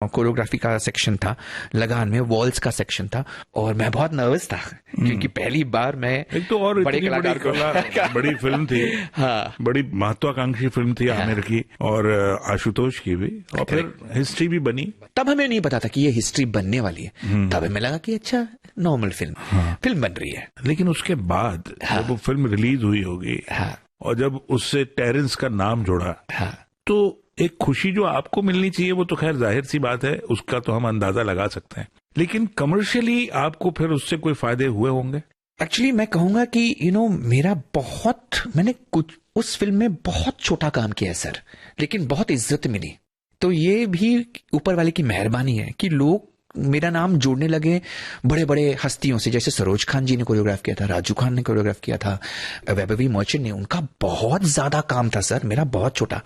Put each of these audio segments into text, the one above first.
Choreography का section था, लगान में वॉल्स का सेक्शन था, और मैं बहुत नर्वस था क्योंकि पहली बार मैं एक तो और बड़े कलाकार को बड़ी फिल्म थी। हाँ, बड़ी महत्वाकांक्षी फिल्म थी आमिर की और आशुतोष की भी, और फिर हिस्ट्री भी बनी। तब हमें नहीं पता था कि ये हिस्ट्री बनने वाली है, तब हमें लगा कि अच्छा नॉर्मल फिल्म बन रही है। लेकिन उसके बाद जब वो फिल्म रिलीज हुई होगी और जब उससे टेरेंस का नाम जोड़ा, तो एक खुशी जो आपको मिलनी चाहिए वो तो खैर जाहिर सी बात है, उसका तो हम अंदाजा लगा सकते हैं, लेकिन कमर्शियली आपको फिर उससे कोई फायदे हुए होंगे? एक्चुअली मैं कहूंगा कि मैंने कुछ उस फिल्म में बहुत छोटा काम किया है सर, लेकिन बहुत इज्जत मिली। तो ये भी ऊपर वाले की मेहरबानी है कि लोग मेरा नाम जोड़ने लगे बड़े बड़े हस्तियों से, जैसे सरोज खान जी ने कोरियोग्राफ किया था, राजू खान ने कोरियोग्राफ किया था, वैभवी मर्चेंट ने, उनका बहुत ज्यादा काम था सर, मेरा बहुत छोटा,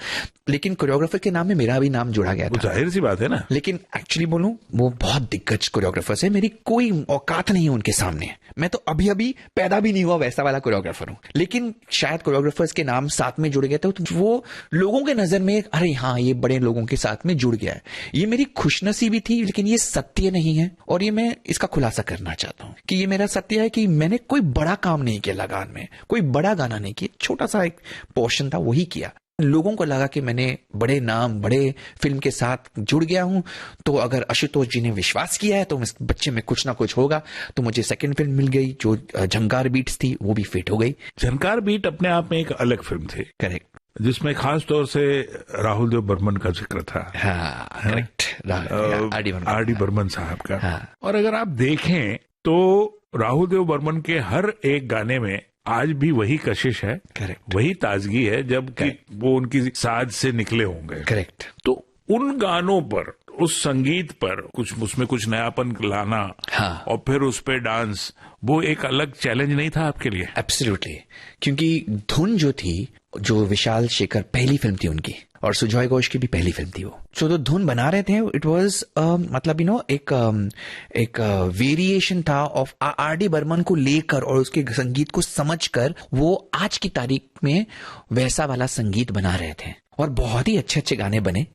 लेकिन कोरियोग्राफर के नाम में मेरा भी नाम जोड़ा गया था। जाहिर सी बात है ना। लेकिन एक्चुअली बोलूं, वो बहुत दिग्गज कोरियोग्राफर्स है, मेरी कोई औकात नहीं है उनके सामने, मैं तो अभी अभी पैदा भी नहीं हुआ वैसा वाला कोरियोग्राफर हूं। लेकिन शायद कोरियोग्राफर्स के नाम साथ में जुड़ गए थे, तो वो लोगों के नजर में अरे हाँ ये बड़े लोगों के साथ में जुड़ गया है। ये मेरी खुशनसीबी थी, लेकिन ये सत्य नहीं है, और ये मैं इसका खुलासा करना चाहता हूं कि ये मेरा सत्य है कि मैंने कोई बड़ा काम नहीं किया लगान में, कोई बड़ा गाना नहीं किया, छोटा सा एक पोर्शन था वही किया। लोगों को लगा कि मैंने बड़े नाम बड़े फिल्म के साथ जुड़ गया हूं, तो अगर आशुतोष जी ने विश्वास किया है तो इस बच्चे में कुछ ना कुछ होगा। तो मुझे सेकंड फिल्म मिल गई जो झंकार बीट्स थी, वो भी फिट हो गई। झंकार बीट अपने आप में एक अलग फिल्म थी, करेक्ट, जिसमें खास तौर से राहुल देव बर्मन का जिक्र था। हाँ करेक्ट, आर डी बर्मन साहब का। हाँ। और अगर आप देखें तो राहुल देव बर्मन के हर एक गाने में आज भी वही कशिश है, करेक्ट, वही ताजगी है, जबकि वो उनकी साज से निकले होंगे। करेक्ट। तो उन गानों पर, उस संगीत पर कुछ उसमें कुछ नयापन लाना, हाँ, और फिर उस पे डांस, वो एक अलग चैलेंज नहीं था आपके लिए? एब्सोल्युटली, क्योंकि धुन जो थी, जो विशाल शेखर पहली फिल्म थी उनकी, और सुजॉय घोष की भी पहली फिल्म थी वो, तो धुन बना रहे थे, इट वाज मतलब एक वेरिएशन था ऑफ आर डी बर्मन को लेकर, और उसके संगीत को समझकर वो आज की तारीख में वैसा वाला संगीत बना रहे थे, और बहुत ही अच्छे अच्छे गाने बने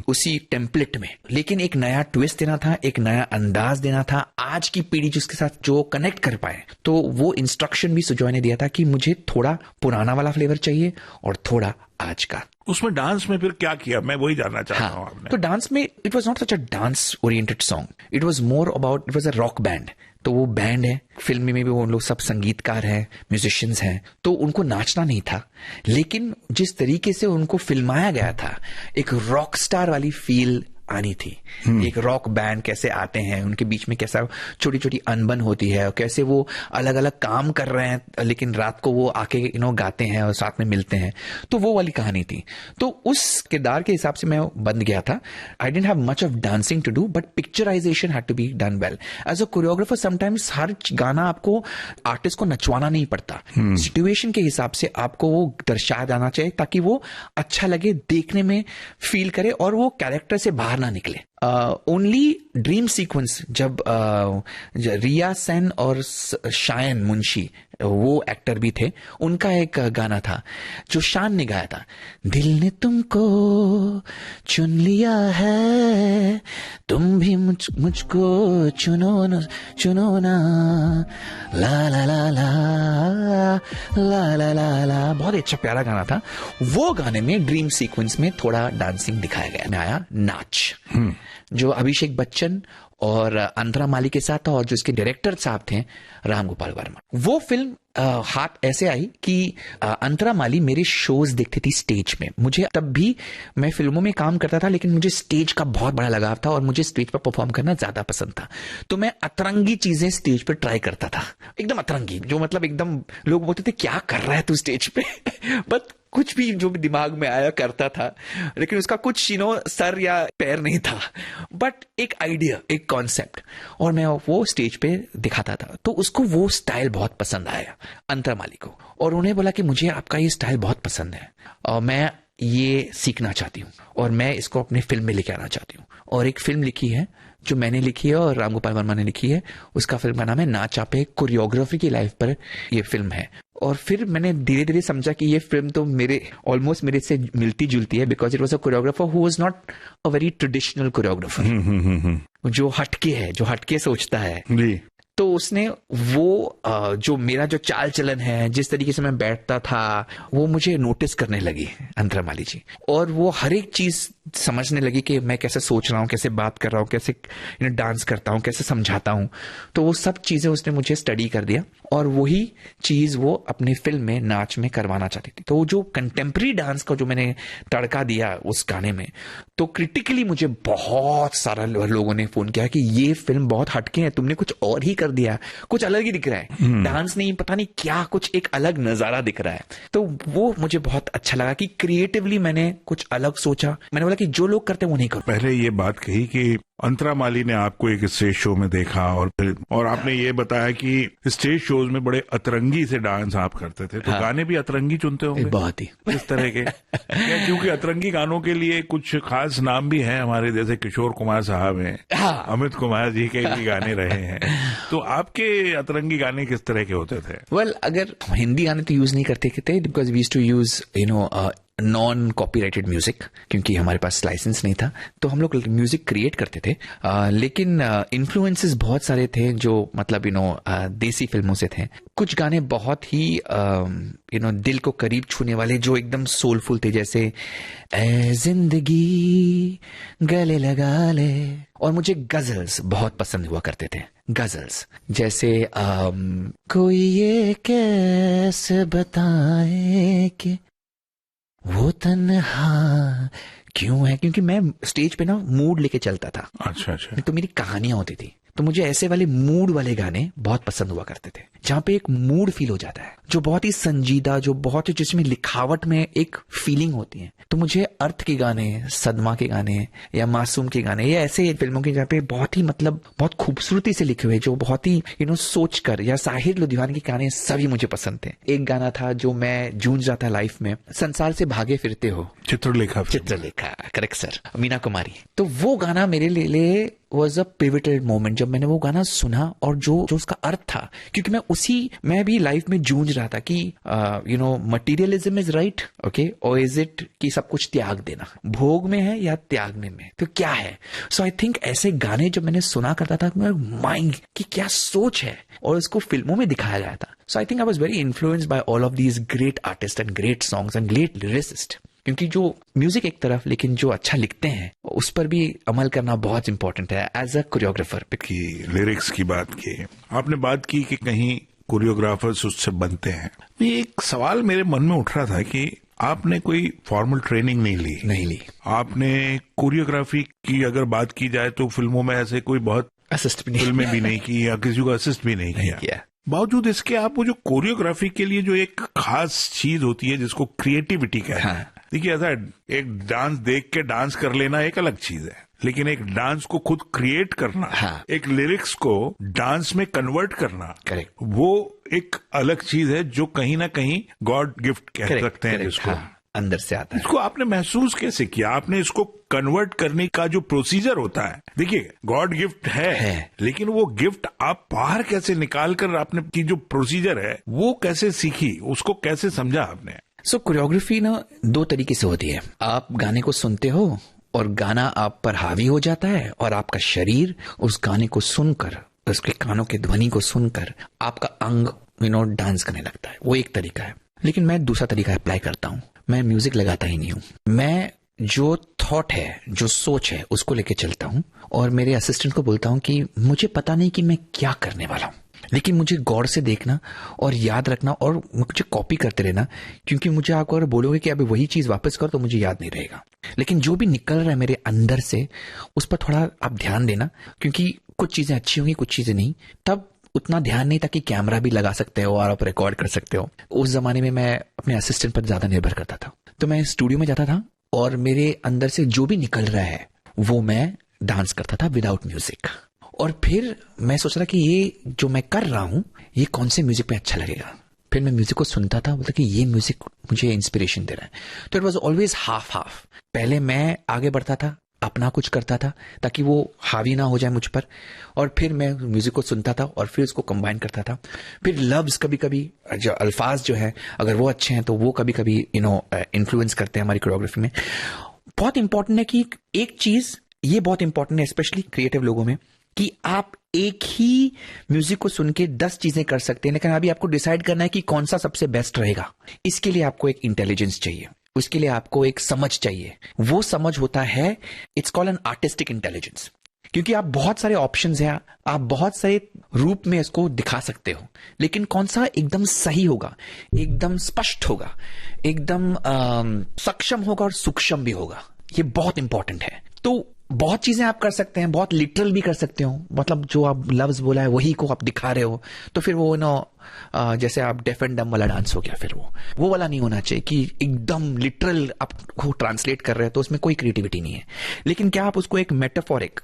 उसी टेम्पलेट में। लेकिन एक नया ट्विस्ट देना था, एक नया अंदाज देना था, आज की पीढ़ी जिसके साथ जो कनेक्ट कर पाए। तो वो इंस्ट्रक्शन भी सुजॉय ने दिया था कि मुझे थोड़ा पुराना वाला फ्लेवर चाहिए और थोड़ा आज का। उसमें डांस में फिर क्या किया, मैं वही जानना चाहता हूँ। आपने तो डांस में it was not such a dance oriented song, it was more about, it was a rock band. तो वो बैंड है, फिल्म में भी वो लोग सब संगीतकार हैं, म्यूजिशियंस हैं, तो उनको नाचना नहीं था, लेकिन जिस तरीके से उनको फिल्माया गया था, एक रॉक स्टार वाली फील आनी थी। एक रॉक बैंड कैसे आते हैं, उनके बीच में कैसा छोटी छोटी अनबन होती है, और कैसे वो अलग अलग काम कर रहे हैं, लेकिन रात को वो आके गाते हैं और साथ में मिलते हैं, तो वो वाली कहानी थी। तो उस किरदार के हिसाब से मैं बन गया था। I didn't have much of dancing to do, but picturisation had to be done well. As a choreographer sometimes हर गाना आपको आर्टिस्ट को नचवाना नहीं पड़ता, सिचुएशन के हिसाब से आपको वो दर्शाया जाना चाहिए ताकि वो अच्छा लगे, देखने में फील करे, और वो कैरेक्टर से बाहर ना निकले। ओनली ड्रीम सीक्वेंस जब रिया सेन और शायन मुंशी, वो एक्टर भी थे, उनका एक गाना था जो शान ने गाया था, दिल ने तुमको चुन लिया है, तुम भी मुझको चुनो ना, ला ला ला ला ला ला ला ला। बहुत अच्छा प्यारा गाना था। वो गाने में ड्रीम सीक्वेंस में थोड़ा डांसिंग दिखाया गया। मैं आया नाच, जो अभिषेक बच्चन और अंतरा माली के साथ था, और जो इसके डायरेक्टर साहब थे राम गोपाल वर्मा। वो फिल्म हाथ ऐसे आई कि अंतरा माली मेरे शोज देखती थी स्टेज में। मुझे तब भी, मैं फिल्मों में काम करता था, लेकिन मुझे स्टेज का बहुत बड़ा लगाव था, और मुझे स्टेज पर परफॉर्म करना ज्यादा पसंद था। तो मैं अतरंगी चीजें स्टेज पर ट्राई करता था, एकदम अतरंगी, जो मतलब एकदम लोग बोलते थे क्या कर रहा है तू स्टेज पे बट कुछ भी जो भी दिमाग में आया करता था, लेकिन उसका कुछ सर या पैर नहीं था, बट एक आइडिया, एक कॉन्सेप्ट, और मैं वो स्टेज पे दिखाता था। तो उसको वो स्टाइल बहुत पसंद आया अंतरा माली को, और उन्हें बोला कि मुझे आपका ये स्टाइल बहुत पसंद है, और मैं ये सीखना चाहती हूँ, और मैं इसको अपने फिल्म में लेके आना चाहती हूँ। और एक फिल्म लिखी है जो मैंने लिखी है और राम गोपाल वर्मा ने लिखी है। उसका फिल्म का नाम है नाच आपे, कोरियोग्राफी की लाइफ पर ये फिल्म है। और फिर मैंने धीरे धीरे समझा कि ये फिल्म तो मेरे ऑलमोस्ट मेरे से मिलती जुलती है, because it was a choreographer who was not a very traditional choreographer, जो हटके है, जो हटके सोचता है जी। तो उसने वो जो मेरा जो चाल चलन है, जिस तरीके से मैं बैठता था, वो मुझे नोटिस करने लगी अंतरामाली जी। और वो हर एक चीज समझने लगी कि मैं कैसे सोच रहा हूँ, कैसे बात कर रहा हूँ, कैसे डांस करता हूँ, कैसे समझाता हूँ। तो वो सब चीजें उसने मुझे स्टडी कर दिया और वही चीज वो अपनी फिल्म में नाच में करवाना चाहती थी। तो वो जो कंटेम्प्रेरी डांस का जो मैंने तड़का दिया उस गाने में, तो क्रिटिकली मुझे बहुत सारा लोगों ने फोन किया कि ये फिल्म बहुत हटके है, तुमने कुछ और ही कर दिया, कुछ अलग ही दिख रहा है, डांस नहीं पता नहीं क्या, कुछ एक अलग नजारा दिख रहा है। तो वो मुझे बहुत अच्छा लगा कि क्रिएटिवली मैंने कुछ अलग सोचा। मैंने बोला कि जो लोग करते हैं वो नहीं करो। पहले ये बात कही कि अंतरामाली ने आपको एक स्टेज शो में देखा और आपने ये बताया कि स्टेज शोज में बड़े अतरंगी से डांस आप करते थे, तो गाने भी अतरंगी चुनते होंगे बहुत ही इस तरह के क्योंकि अतरंगी गानों के लिए कुछ खास नाम भी हैं हमारे, जैसे किशोर कुमार साहब हैं, अमित कुमार जी के भी गाने रहे हैं। तो आपके अतरंगी गाने किस तरह के होते थे? वेल, अगर हिंदी गाने तो यूज नहीं करते थे, because we used to use non copyrighted music, क्योंकि हमारे पास लाइसेंस नहीं था, तो हम लोग म्यूजिक क्रिएट करते थे। लेकिन इन्फ्लुएंसेस बहुत सारे थे जो मतलब देसी फिल्मों से थे। कुछ गाने बहुत ही दिल को करीब छूने वाले, जो एकदम सोलफुल थे, जैसे ए जिंदगी गले लगा ले। और मुझे गजल्स बहुत पसंद हुआ करते थे। गजल्स जैसे कोई ये कैसे बताए कि वो तन्हा क्यों है, क्योंकि मैं स्टेज पे ना मूड लेके चलता था। अच्छा। तो मेरी कहानियां होती थी, तो मुझे ऐसे वाले मूड वाले गाने बहुत पसंद हुआ करते थे, जहां पे एक मूड फील हो जाता है, जो बहुत ही संजीदा, जो बहुत ही जिसमें लिखावट में एक फीलिंग होती है। तो मुझे अर्थ के गाने, सदमा के गाने या मासूम के गाने, या ऐसे फिल्मों के जहाँ पे बहुत ही मतलब बहुत खूबसूरती से लिखे हुए, जो बहुत ही सोच कर, या साहिर लुधियाना के गाने सभी मुझे पसंद थे। एक गाना था जो मैं जूझ रहा था लाइफ में, संसार से भागे फिरते हो, चित्रलेखा, करेक्ट सर, मीना कुमारी। तो वो गाना मेरे लिए वॉज अ पिवटल मोमेंट, जब मैंने वो गाना सुना और जो उसका अर्थ था, क्योंकि मैं भी लाइफ में जूझ रहा था कि मटीरियलिज्म इज राइट, ओके, और इज इट कि सब कुछ त्याग देना, भोग में है या त्याग में तो क्या है। सो आई थिंक ऐसे गाने जब मैंने सुना करता था, माइंड की क्या सोच है, और उसको फिल्मों में दिखाया गया था। So I think I was very influenced by all of these great artist and great songs and great lyricist. क्योंकि जो म्यूजिक एक तरफ, लेकिन जो अच्छा लिखते हैं उस पर भी अमल करना बहुत इंपॉर्टेंट है एज अ कोरियोग्राफर। की लिरिक्स की बात की आपने, बात की कि कहीं कोरियोग्राफर्स उससे बनते हैं। एक सवाल मेरे मन में उठ रहा था कि आपने कोई फॉर्मल ट्रेनिंग नहीं ली। आपने कोरियोग्राफी की अगर बात की जाए तो फिल्मों में ऐसे कोई बहुत असिस्ट भी फिल्में भी नहीं की या किसी को असिस्ट भी नहीं किया। बावजूद इसके आप वो जो कोरियोग्राफी के लिए जो एक खास चीज होती है जिसको क्रिएटिविटी कहते हैं, देखिए ऐसा एक डांस देख के डांस कर लेना एक अलग चीज है, लेकिन एक डांस को खुद क्रिएट करना, एक लिरिक्स को डांस में कन्वर्ट करना, करेक्ट, वो एक अलग चीज है जो कहीं ना कहीं गॉड गिफ्ट कह सकते हैं जिसको, अंदर से आता है। इसको आपने महसूस कैसे किया? आपने इसको कन्वर्ट करने का जो प्रोसीजर होता है, देखिए गॉड गिफ्ट है, लेकिन वो गिफ्ट आप बाहर कैसे निकाल कर आपने की जो प्रोसीजर है वो कैसे सीखी, उसको कैसे समझा आपने? सो कोरियोग्राफी ना दो तरीके से होती है। आप गाने को सुनते हो और गाना आप पर हावी हो जाता है, और आपका शरीर उस गाने को सुनकर, उसके कानों के ध्वनि को सुनकर आपका अंग डांस करने लगता है। वो एक तरीका है। लेकिन मैं दूसरा तरीका अप्लाई करता हूँ। मैं म्यूजिक लगाता ही नहीं हूँ, मैं जो थॉट है, जो सोच है, उसको लेके चलता हूँ और मेरे असिस्टेंट को बोलता हूँ कि मुझे पता नहीं कि मैं क्या करने वाला हूँ, लेकिन मुझे गौर से देखना और याद रखना और मुझे कॉपी करते रहना, क्योंकि मुझे आप अगर बोलोगे कि अभी वही चीज वापस करो तो मुझे याद नहीं रहेगा। लेकिन जो भी निकल रहा है मेरे अंदर से, उस पर थोड़ा आप ध्यान देना, क्योंकि कुछ चीजें अच्छी होंगी, कुछ चीजें नहीं। तब उतना ध्यान नहीं था कि कैमरा भी लगा सकते हो और आप रिकॉर्ड कर सकते हो। उस जमाने में मैं अपने असिस्टेंट पर ज्यादा निर्भर करता था। तो मैं स्टूडियो में जाता था और मेरे अंदर से जो भी निकल रहा है वो मैं डांस करता था विदाउट म्यूजिक। और फिर मैं सोच रहा कि ये जो मैं कर रहा हूं ये कौन से म्यूजिक पे अच्छा लगेगा। फिर मैं म्यूजिक को सुनता था, बोलता कि ये म्यूजिक मुझे इंस्पिरेशन दे रहा है। तो it was always half half. पहले मैं आगे बढ़ता था, अपना कुछ करता था ताकि वो हावी ना हो जाए मुझ पर, और फिर मैं म्यूजिक को सुनता था और फिर उसको कंबाइन करता था। फिर लफ्ज कभी कभी जो अल्फाज जो है अगर वो अच्छे हैं तो वो कभी कभी इन्फ्लुएंस करते हैं हमारी कोरियोग्राफी में। बहुत इंपॉर्टेंट है कि एक चीज ये बहुत इंपॉर्टेंट है स्पेशली क्रिएटिव लोगों में, कि आप एक ही म्यूजिक को सुन के 10 चीजें कर सकते हैं, लेकिन अभी आपको डिसाइड करना है कि कौन सा सबसे बेस्ट रहेगा। इसके लिए आपको एक इंटेलिजेंस चाहिए, उसके लिए आपको एक समझ चाहिए। वो समझ होता है, it's called an artistic intelligence, क्योंकि आप बहुत सारे ऑप्शंस हैं, आप बहुत सारे रूप में इसको दिखा सकते हो, लेकिन कौन सा एकदम सही होगा, एकदम स्पष्ट होगा, एकदम सक्षम होगा और सूक्ष्म भी होगा, ये बहुत इंपॉर्टेंट है। तो बहुत चीजें आप कर सकते हैं, बहुत लिटरल भी कर सकते हो, मतलब जो आप लफ्ज बोला है वही को आप दिखा रहे हो, तो फिर वो जैसे आप डेफ एंड डम वाला डांस हो गया, फिर वो वाला नहीं होना चाहिए कि एकदम लिटरल आपको ट्रांसलेट कर रहे हैं, तो उसमें कोई क्रिएटिविटी नहीं है। लेकिन क्या आप उसको एक मेटाफोरिक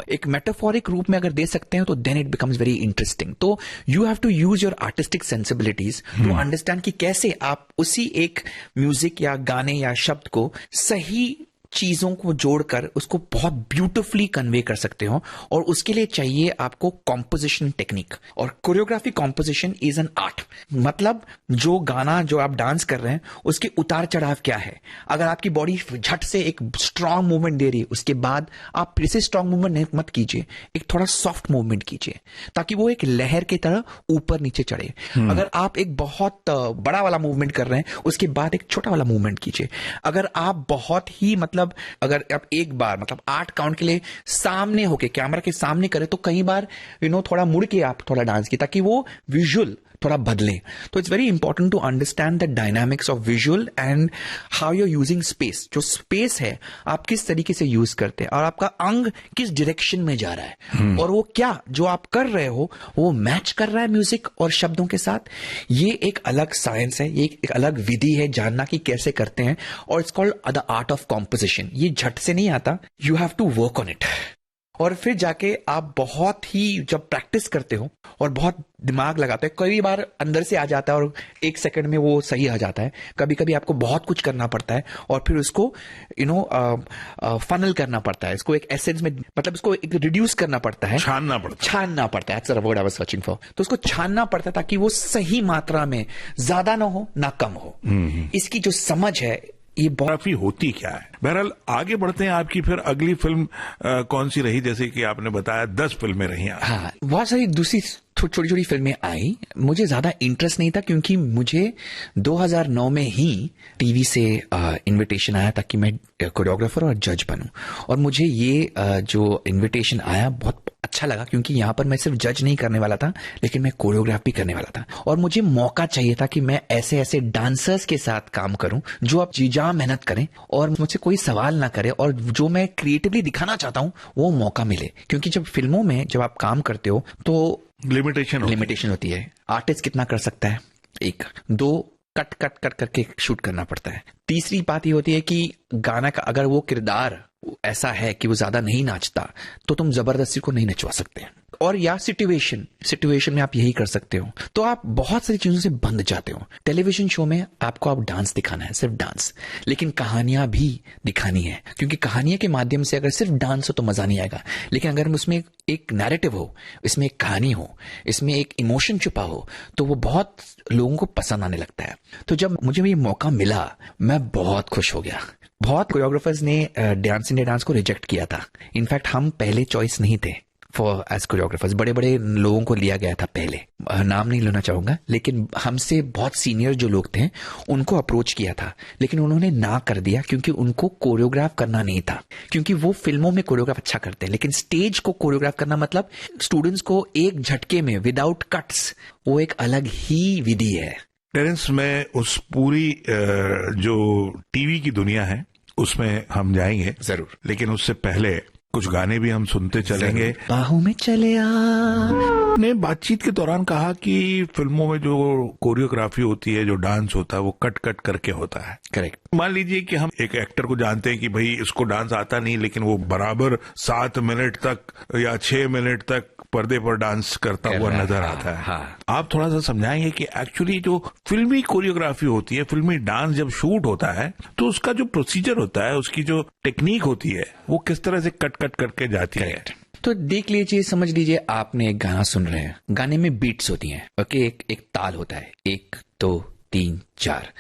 एक मेटाफोरिक रूप में अगर दे सकते हैं तो then it becomes very interesting. तो you have to use your artistic sensibilities to understand कि कैसे आप उसी एक म्यूजिक या गाने या शब्द को सही चीजों को जोड़कर उसको बहुत ब्यूटिफुली कन्वे कर सकते हो, और उसके लिए चाहिए आपको कॉम्पोजिशन टेक्निक। और choreography composition is an art, मतलब जो गाना जो आप डांस कर रहे हैं उसके उतार चढ़ाव क्या है। अगर आपकी बॉडी झट से एक स्ट्रांग मूवमेंट दे रही है, उसके बाद आप फिर से स्ट्रांग मूवमेंट मत कीजिए, एक थोड़ा सॉफ्ट मूवमेंट कीजिए ताकि वो एक लहर की तरह ऊपर नीचे चढ़े। अगर आप एक बहुत बड़ा वाला मूवमेंट कर रहे हैं, उसके बाद एक छोटा वाला मूवमेंट कीजिए। अगर आप बहुत ही अगर आप एक बार 8 काउंट के लिए सामने होके कैमरा के सामने करें, तो कई बार थोड़ा मुड़ के आप थोड़ा डांस की, ताकि वो विजुअल थोड़ा बदले। तो it's very important to understand the dynamics of visual and how you are using space. जो स्पेस है आप किस तरीके से यूज करते हैं, और आपका अंग किस डायरेक्शन में जा रहा है, और वो क्या जो आप कर रहे हो वो मैच कर रहा है म्यूजिक और शब्दों के साथ। ये एक अलग साइंस है, ये एक अलग विधि है जानना कि कैसे करते हैं, और it's called the art of composition. ये झट से नहीं आता, you have to work on it. और फिर जाके आप बहुत ही जब प्रैक्टिस करते हो और बहुत दिमाग लगाते हो, कई बार अंदर से आ जाता है और 1 सेकंड में वो सही आ जाता है। कभी कभी आपको बहुत कुछ करना पड़ता है और फिर उसको फनल करना पड़ता है, इसको एक एसेंस में, मतलब इसको एक रिड्यूस करना पड़ता है, छानना पड़ता है। That's the word I was searching for। तो उसको छानना पड़ता है ताकि वो सही मात्रा में, ज्यादा ना हो ना कम हो। इसकी जो समझ है, ये काफी होती क्या है। बहरहाल आगे बढ़ते हैं, आपकी फिर अगली फिल्म कौन सी रही? जैसे कि आपने बताया 10 फिल्में रही। हाँ, बहुत सारी दूसरी छोटी छोटी फिल्में आई। मुझे ज्यादा इंटरेस्ट नहीं था क्योंकि मुझे 2009 में ही टीवी से इनविटेशन आया ताकि मैं कोरियोग्राफर और जज बनूं, और मुझे ये जो इनविटेशन आया बहुत अच्छा लगा, क्योंकि यहाँ पर मैं सिर्फ जज नहीं करने वाला था, लेकिन मैं कोरियोग्राफ भी करने वाला था। और मुझे मौका चाहिए था कि मैं ऐसे ऐसे डांसर्स के साथ काम करूं जो आप जी जान मेहनत करें और मुझसे कोई सवाल ना करे, और जो मैं क्रिएटिवली दिखाना चाहता हूं वो मौका मिले। क्योंकि जब फिल्मों में जब आप काम करते हो तो लिमिटेशन होती है। आर्टिस्ट कितना कर सकता है? 1 2 कट करके शूट करना पड़ता है। तीसरी बात ये होती है कि गाना का अगर वो किरदार ऐसा है कि वो ज्यादा नहीं नाचता, तो तुम जबरदस्ती को नहीं नचवा सकते। और या सिचुएशन में आप यही कर सकते हो, तो आप बहुत सारी चीजों से बंध जाते हो। टेलीविजन शो में आपको आप डांस दिखाना है, सिर्फ डांस, लेकिन कहानियां भी दिखानी है, क्योंकि कहानियां के माध्यम से अगर सिर्फ डांस हो तो मजा नहीं आएगा। लेकिन अगर उसमें एक नैरेटिव हो, इसमें एक कहानी हो, इसमें एक इमोशन छुपा हो, तो वो बहुत लोगों को पसंद आने लगता है। तो जब मुझे ये मौका मिला, मैं बहुत खुश हो गया। बहुत कोरियोग्राफर्स ने डांस इंडिया डांस को रिजेक्ट किया था। इनफैक्ट हम पहले चॉइस नहीं थे फॉर एज कोरियोग्राफर्स। बड़े बड़े लोगों को लिया गया था पहले, नाम नहीं लेना चाहूंगा, लेकिन हमसे बहुत सीनियर जो लोग थे उनको अप्रोच किया था, लेकिन उन्होंने ना कर दिया क्योंकि उनको कोरियोग्राफ करना नहीं था। क्योंकि वो फिल्मों में कोरियोग्राफ अच्छा करते हैं, लेकिन स्टेज को कोरियोग्राफ करना मतलब स्टूडेंट्स को एक झटके में विदाउट कट्स, वो एक अलग ही विधि है। टेरेंस, में उस पूरी जो टीवी की दुनिया है उसमें हम जाएंगे जरूर, लेकिन उससे पहले कुछ गाने भी हम सुनते चलेंगे। बाहों में चले आ ने बातचीत के दौरान कहा कि फिल्मों में जो कोरियोग्राफी होती है, जो डांस होता है, वो कट करके होता है। करेक्ट। मान लीजिए कि हम एक एक्टर को जानते हैं कि भाई इसको डांस आता नहीं, लेकिन वो बराबर 7 मिनट तक या 6 मिनट तक पर्दे पर डांस करता हुआ नजर आता है। हाँ। आप थोड़ा सा समझाएंगे कि एक्चुअली जो फिल्मी कोरियोग्राफी होती है, फिल्मी डांस जब शूट होता है तो उसका जो प्रोसीजर होता है, उसकी जो टेक्निक होती है, वो किस तरह से कट कट करके जाती है? तो देख लीजिए, समझ लीजिए आपने एक गाना सुन रहे हैं, गाने में बीट्स होती हैं, ओके, एक ताल होता है, 1 2 3 4,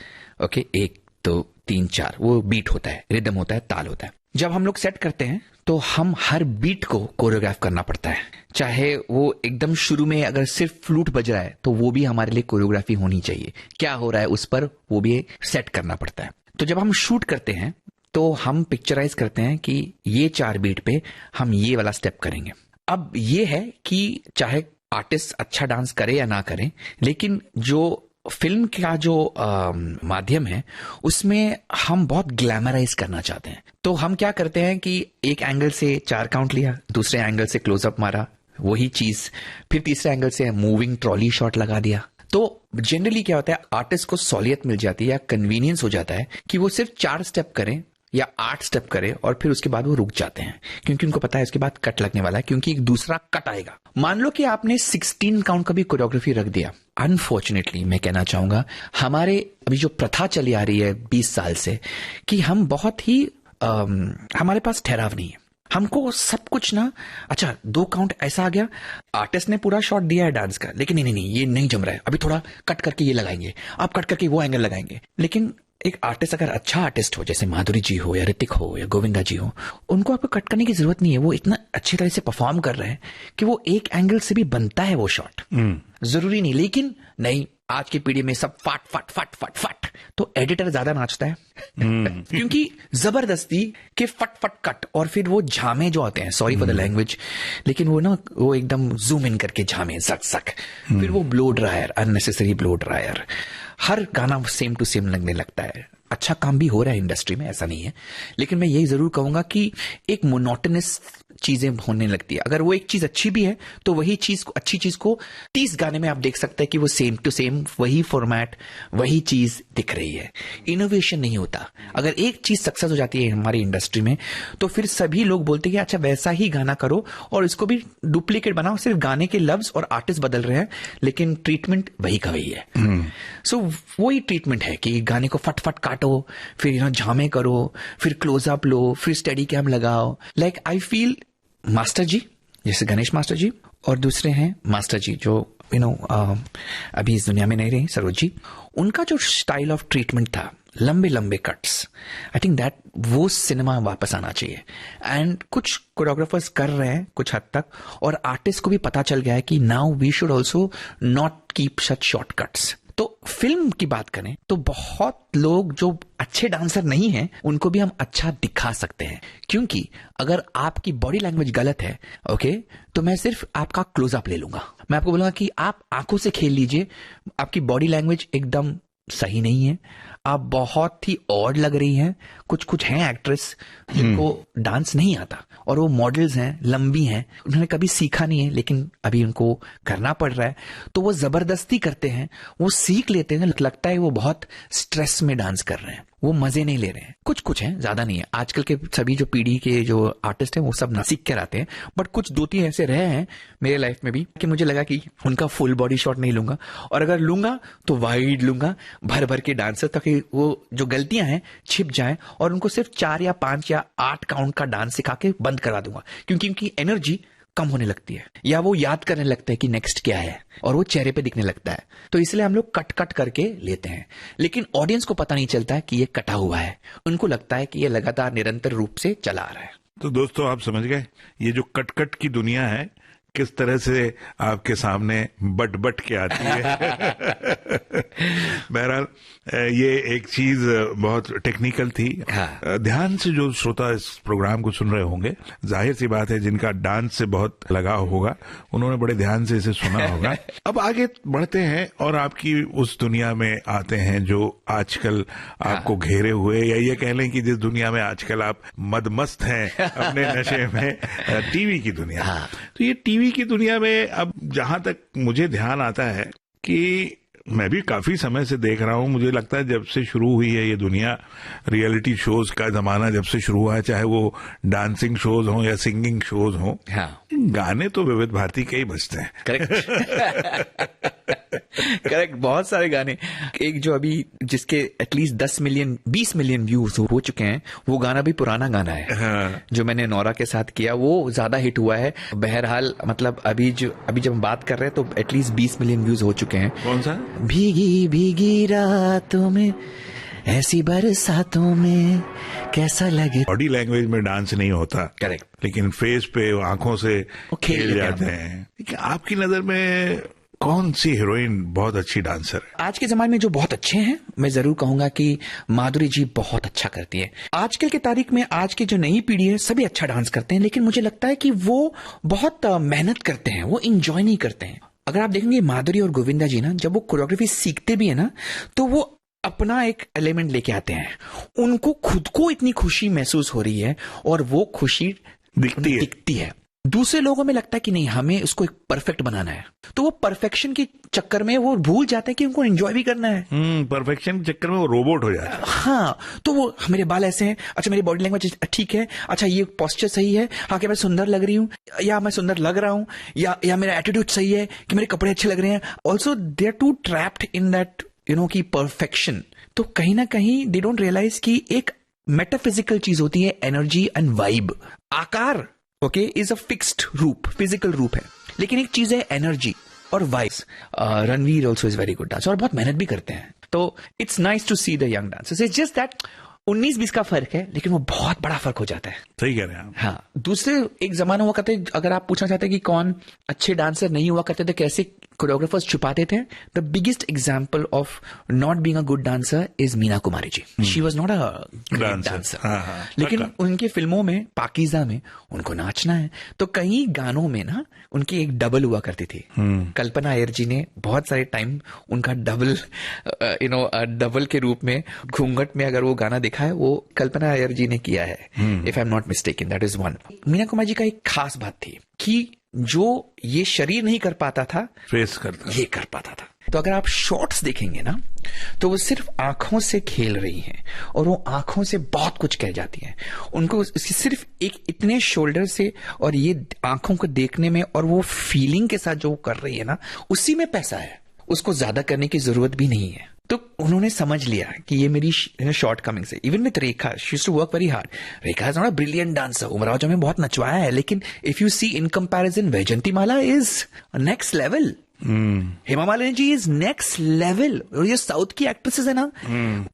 ओके, 1 2 3 4, वो बीट होता है, रिदम होता है, ताल होता है। जब हम लोग सेट करते हैं तो हम हर बीट को कोरियोग्राफ करना पड़ता है, चाहे वो एकदम शुरू में अगर सिर्फ फ्लूट बज रहा है तो वो भी हमारे लिए कोरियोग्राफी होनी चाहिए, क्या हो रहा है उस पर वो भी सेट करना पड़ता है। तो जब हम शूट करते हैं तो हम पिक्चराइज करते हैं कि ये 4 बीट पे हम ये वाला स्टेप करेंगे। अब ये है कि चाहे आर्टिस्ट अच्छा डांस करे या ना करे, लेकिन जो फिल्म का जो माध्यम है उसमें हम बहुत ग्लैमराइज करना चाहते हैं। तो हम क्या करते हैं कि एक एंगल से 4 काउंट लिया, दूसरे एंगल से क्लोजअप मारा, वही चीज, फिर तीसरे एंगल से मूविंग ट्रॉली शॉट लगा दिया। तो जनरली क्या होता है, आर्टिस्ट को सहूलियत मिल जाती है या कन्वीनियंस हो जाता है कि वो सिर्फ 4 स्टेप करें या 8 स्टेप करे और फिर उसके बाद वो रुक जाते हैं, क्योंकि उनको पता है इसके बाद कट लगने वाला है, क्योंकि एक दूसरा कट आएगा। मान लो कि आपने 16 काउंट का भी कोरियोग्राफी रख दिया, अनफॉर्चुनेटली मैं कहना चाहूंगा हमारे अभी जो प्रथा चली आ रही है 20 साल से कि हम बहुत ही हमारे पास ठहराव नहीं है, हमको सब कुछ ना, अच्छा 2 काउंट ऐसा आ गया, आर्टिस्ट ने पूरा शॉट दिया है डांस का, लेकिन नहीं ये नहीं जम रहा है, अभी थोड़ा कट करके ये लगाएंगे, आप कट करके वो एंगल लगाएंगे। लेकिन एक आर्टिस्ट अगर अच्छा आर्टिस्ट हो, जैसे माधुरी जी हो या ऋतिक हो या गोविंदा जी हो, उनको आपको कट करने की जरूरत नहीं है, वो इतना अच्छी तरह से परफॉर्म कर रहे हैं कि वो एक एंगल से भी बनता है वो शॉट, जरूरी नहीं। लेकिन नहीं, आज की पीढ़ी में सब फट फट फट फट फट, तो एडिटर ज्यादा नाचता है क्योंकि जबरदस्ती के फट फट कट, और फिर वो झामे जो आते हैं, सॉरी फॉर द लैंग्वेज, लेकिन वो ना वो एकदम जूम इन करके झामे सक सक, फिर वो blow dryer, unnecessary blow dryer, हर गाना सेम टू सेम लगने लगता है। अच्छा काम भी हो रहा है इंडस्ट्री में, ऐसा नहीं है, लेकिन मैं यही जरूर कहूंगा कि एक मोनोटोनस चीजें होने लगती है। अगर वो एक चीज अच्छी भी है तो वही चीज को, अच्छी चीज को 30 गाने में आप देख सकते हैं कि वो सेम टू सेम वही फॉर्मेट, वही चीज दिख रही है, इनोवेशन नहीं होता। अगर एक चीज सक्सेस हो जाती है हमारी इंडस्ट्री में तो फिर सभी लोग बोलते हैं कि अच्छा वैसा ही गाना करो और इसको भी डुप्लीकेट बनाओ, सिर्फ गाने के लफ्ज और आर्टिस्ट बदल रहे हैं लेकिन ट्रीटमेंट वही का वही है। सो वही ट्रीटमेंट है कि गाने को फटफट काटो, फिर झामे करो, फिर क्लोजअप लो, फिर स्टडी कैम लगाओ। लाइक आई फील मास्टर जी, जैसे गणेश मास्टर जी, और दूसरे हैं मास्टर जी जो अभी इस दुनिया में नहीं रहे, सरोज जी, उनका जो स्टाइल ऑफ ट्रीटमेंट था, लंबे लंबे कट्स, आई थिंक दैट वो सिनेमा वापस आना चाहिए। एंड कुछ कोरियोग्राफर्स कर रहे हैं कुछ हद तक, और आर्टिस्ट को भी पता चल गया है कि now we should also not keep such shortcuts. तो फिल्म की बात करें तो बहुत लोग जो अच्छे डांसर नहीं हैं उनको भी हम अच्छा दिखा सकते हैं, क्योंकि अगर आपकी बॉडी लैंग्वेज गलत है, ओके, तो मैं सिर्फ आपका क्लोजअप ले लूंगा, मैं आपको बोलूंगा कि आप आंखों से खेल लीजिए, आपकी बॉडी लैंग्वेज एकदम सही नहीं है, आप बहुत ही ऑड लग रही हैं। कुछ हैं एक्ट्रेस जिनको डांस नहीं आता और वो मॉडल्स हैं, लंबी हैं, उन्होंने कभी सीखा नहीं है लेकिन अभी उनको करना पड़ रहा है, तो वो जबरदस्ती करते हैं, वो सीख लेते हैं, लगता है वो बहुत स्ट्रेस में डांस कर रहे हैं, वो मजे नहीं ले रहे हैं। कुछ हैं, ज्यादा नहीं है। आजकल के सभी जो पीढ़ी के जो आर्टिस्ट हैं वो सब ना सीख कर आते हैं, बट कुछ 2-3 ऐसे रहे हैं मेरे लाइफ में भी कि मुझे लगा कि उनका फुल बॉडी शॉट नहीं लूंगा, और अगर लूंगा तो वाइड लूंगा, भर भर के डांसर, ताकि वो जो गलतियां हैं छिप जाएं और उनको सिर्फ 4 या 5 या 8 काउंट का डांस सिखा के बंद करा दूंगा, क्योंकि उनकी एनर्जी कम होने लगती है या वो याद करने लगता है कि नेक्स्ट क्या है, और वो चेहरे पे दिखने लगता है। तो इसलिए हम लोग कट करके लेते हैं, लेकिन ऑडियंस को पता नहीं चलता कि ये कटा हुआ है, उनको लगता है कि ये लगातार निरंतर रूप से चला आ रहा है। तो दोस्तों आप समझ गए ये जो कट की दुनिया है किस तरह से आपके सामने बट के आती है। बहरहाल ये एक चीज बहुत टेक्निकल थी। हाँ। ध्यान से जो श्रोता इस प्रोग्राम को सुन रहे होंगे, जाहिर सी बात है जिनका डांस से बहुत लगाव होगा उन्होंने बड़े ध्यान से इसे सुना होगा। अब आगे बढ़ते हैं और आपकी उस दुनिया में आते हैं जो आजकल आपको घेरे हुए, या ये कह लें कि जिस दुनिया में आजकल आप मदमस्त हैं अपने नशे में, टीवी की दुनिया। तो ये टीवी की दुनिया में अब जहां तक मुझे ध्यान आता है कि मैं भी काफी समय से देख रहा हूँ, मुझे लगता है जब से शुरू हुई है ये दुनिया, रियलिटी शोज का जमाना जब से शुरू हुआ है, चाहे वो डांसिंग शोज हों या सिंगिंग शोज हों, हाँ, गाने तो विविध भारती के ही बजते हैं। करेक्ट। करेक्ट, बहुत सारे गाने। एक जो अभी जिसके एटलीस्ट 20 मिलियन व्यूज हो चुके हैं, वो गाना भी पुराना गाना है। हाँ। जो मैंने नौरा के साथ किया, वो ज्यादा हिट हुआ है। बहरहाल मतलब अभी जब हम बात कर रहे हैं तो एटलीस्ट 20 मिलियन व्यूज हो चुके हैं। कौन सा? भीगी भीगी रातों में, ऐसी बरसातों में कैसा लगे। बॉडी लैंग्वेज में डांस नहीं होता, करेक्ट, लेकिन फेस पे आंखों से खेल जाते हैं। आपकी नजर में कौन सी हीरोइन बहुत अच्छी डांसर है? आज के जमाने में जो बहुत अच्छे हैं, मैं जरूर कहूंगा कि माधुरी जी बहुत अच्छा करती है। आजकल की तारीख में आज की जो नई पीढ़ी है सभी अच्छा डांस करते हैं, लेकिन मुझे लगता है कि वो बहुत मेहनत करते हैं, वो इंजॉय नहीं करते हैं। अगर आप देखेंगे माधुरी और गोविंदा जी ना, जब वो कोरियोग्राफी सीखते भी है ना, तो वो अपना एक एलिमेंट लेके आते हैं। उनको खुद को इतनी खुशी महसूस हो रही है और वो खुशी दिखती है। दूसरे लोगों में लगता है कि नहीं, हमें उसको एक परफेक्ट बनाना है, तो वो परफेक्शन के चक्कर में वो भूल जाते हैं कि उनको एंजॉय भी करना है। परफेक्शन के चक्कर में वो रोबोट हो जाता है। हाँ, तो वो मेरे बाल ऐसे हैं, अच्छा मेरी बॉडी लैंग्वेज ठीक है, अच्छा ये पोस्चर सही है, हाँ क्या मैं सुंदर लग रही हूँ, या मैं सुंदर लग रहा हूँ, या मेरा एटीट्यूड सही है, कि मेरे कपड़े अच्छे लग रहे हैं। Also they are too trapped in that की परफेक्शन। तो कहीं ना कहीं दे डोंट रियलाइज कि एक मेटाफिजिकल चीज होती है एनर्जी एंड वाइब। आकार इज अ फिक्स्ड रूप, फिजिकल रूप है, लेकिन एक चीज है एनर्जी और vibes. Ranveer also is very good dancer और बहुत मेहनत भी करते हैं। तो it's nice to see the young dancers. It's just that 19-20 का फर्क है, लेकिन वो बहुत बड़ा फर्क हो जाता है। सही कह रहे हैं आप। हाँ, दूसरे एक जमाना हुआ करते, अगर आप पूछना चाहते कि कौन अच्छे डांसर नहीं हुआ करते थे, कैसे कोरियोग्राफर्स छुपाते थे, the biggest example of not being a good dancer is Meena Kumari ji. She was not a great dancer, लेकिन उनकी फिल्मों में, पाकीज़ा में उनको नाचना है, तो कई गानों में ना उनकी एक डबल हुआ करती थी। कल्पना अय्यर जी ने बहुत सारे टाइम उनका डबल के रूप में घूंघट में अगर वो गाना देखा है, वो कल्पना अय्यर जी ने किया है, if I am not mistaken, that is one. Meena Kumari ji का एक खास बात थी कि जो ये शरीर नहीं कर पाता था, फेस करता, ये कर पाता था। तो अगर आप शॉट्स देखेंगे ना, तो वो सिर्फ आंखों से खेल रही हैं और वो आंखों से बहुत कुछ कह जाती हैं। उनको सिर्फ एक इतने शोल्डर से और ये आंखों को देखने में और वो फीलिंग के साथ जो कर रही है ना, उसी में पैसा है। उसको ज्यादा करने की जरूरत भी नहीं है। तो उन्होंने समझ लिया कि ये मेरी शॉर्ट कमिंग्स है। Even with Rekha, she used to work very hard. Rekha is not a brilliant dancer, Umrao जो में बहुत नचवाया है, लेकिन if you see in comparison, Vyjayanthimala is next level, Hema Malini ji is next level. और ये साउथ की एक्ट्रेसेस है ना,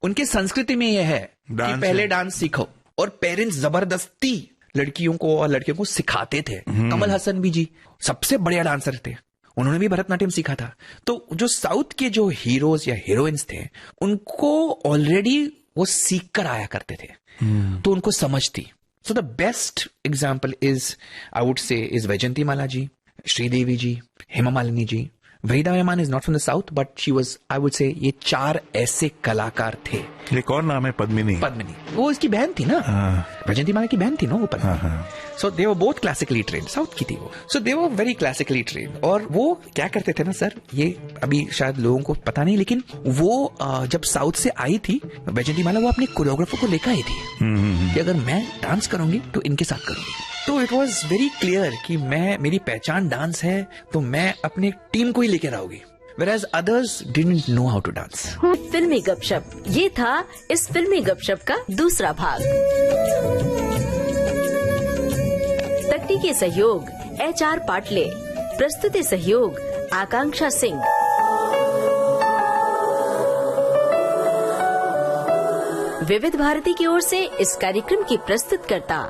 उनके संस्कृति में यह है कि पहले डांस सीखो, और पेरेंट्स जबरदस्ती लड़कियों को और लड़कियों को सिखाते थे। कमल हसन भी जी सबसे बढ़िया डांसर थे, उन्होंने भी भरतनाट्यम सीखा था। तो जो साउथ के जो हीरोज या हीरोइंस थे, उनको ऑलरेडी वो सीख कर आया करते थे, तो उनको समझ थी। So the best example is, I would say, is Vyjayanthi Mala ji, Sridevi ji, Hema Malini ji. Waheeda Rehman is not from the south, but she was, I would say, ये 4 ऐसे कलाकार थे। ये कौन नाम है? पद्मिनी। वो इसकी बहन थी ना, वैजयंती माला की बहन थी ना वो Padmini. So they were both classically trained, south की थी वो। So they were very classically trained. और वो क्या करते थे ना सर, ये अभी शायद लोगों को पता नहीं, लेकिन वो जब साउथ से आई थी वैजयंती माला, वो अपने कोरियोग्राफर को लेकर आई थी कि अगर मैं डांस करूंगी तो इनके साथ करूंगी। तो इट वॉज वेरी क्लियर कि मेरी पहचान डांस है, तो मैं अपने टीम को ही लेकर आऊंगी, whereas others didn't know how to dance. फिल्मी गपशप, ये था इस फिल्मी गपशप का दूसरा भाग। तकनीकी सहयोग HR पाटले, प्रस्तुति सहयोग आकांक्षा सिंह। विविध भारती की ओर से इस कार्यक्रम की प्रस्तुतकर्ता